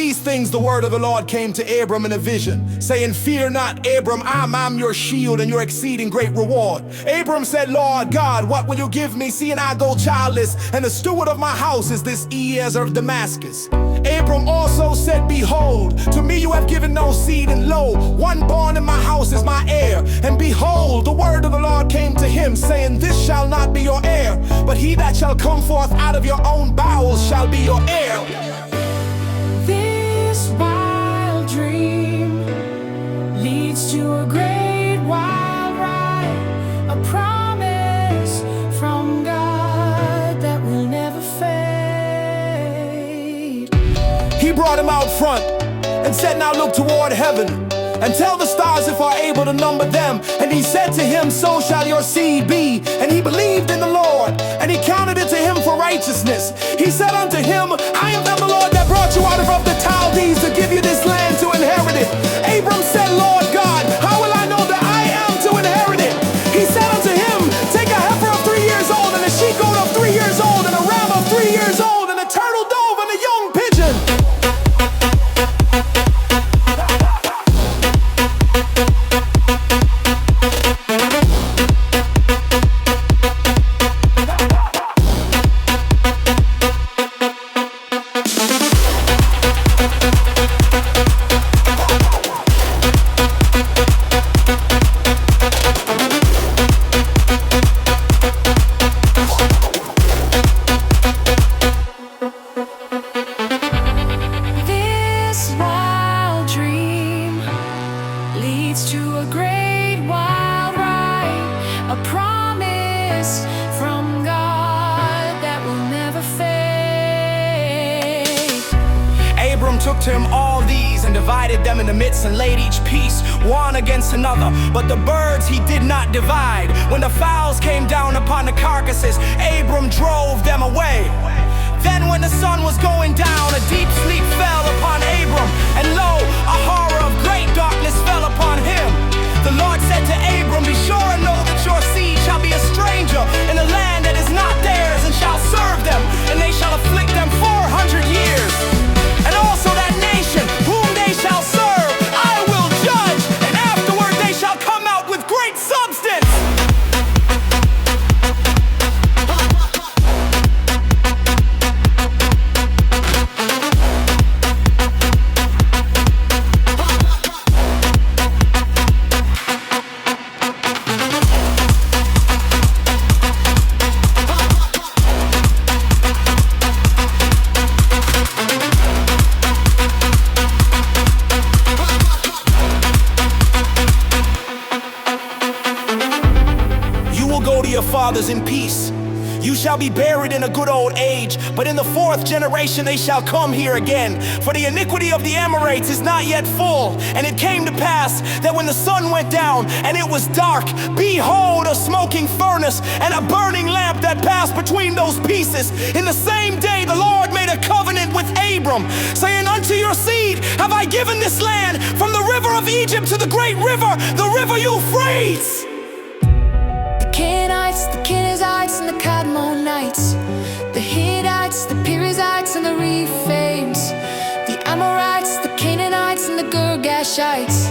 these things the word of the Lord came to Abram in a vision, saying, Fear not, Abram, I'm your shield and your exceeding great reward. Abram said, Lord God, what will you give me, seeing I go childless, and the steward of my house is this Eliezer of Damascus? Abram also said, Behold, to me you have given no seed, and lo, one born in my house is my heir. And behold, the word of the Lord came to him, saying, This shall not be your heir, but he that shall come forth out of your own bowels shall be your heir. This wild dream leads to a great wild ride, a promise from God that will never fade. He brought him out front and said, Now look toward heaven and tell the stars if are able to number them. And he said to him, So shall your seed be. And he believed in the Lord, and he counted it to him for righteousness. He said unto him, I am the Lord that brought you out of the Chaldees to give you this land to inherit it. Abram said, Lord God, how will I know that I am to inherit it? He said unto him, Take a heifer of 3 years old, and a she-goat of 3 years old, and a ram of 3 years old, and a turtle dove, and a young pigeon. To a great wild ride, a promise from God that will never fade. Abram took to him all these and divided them in the midst, and laid each piece one against another. But the birds he did not divide. When the fowls came down upon the carcasses, Abram drove them away. Then when the sun was going down, a deep sleep fell upon Abram, and lo, a horror of great darkness fell upon him. The Lord said to Abram, Be sure and know that your seed shall be a stranger in a land that is not theirs, and shall serve them, and they shall afflict them 400 years. And also that nation whom they shall serve I will judge, and afterward they shall come out with great substance. Go to your fathers in peace. You shall be buried in a good old age, but in the 4th generation they shall come here again. For the iniquity of the Amorites is not yet full. And it came to pass that when the sun went down and it was dark, behold, a smoking furnace and a burning lamp that passed between those pieces. In the same day the Lord made a covenant with Abram, saying, Unto your seed have I given this land, from the river of Egypt to the great river, the river Euphrates. The Kenizzites and the Kadmonites, the Hittites, the Perizzites and the Rephaims, the Amorites, the Canaanites and the Girgashites,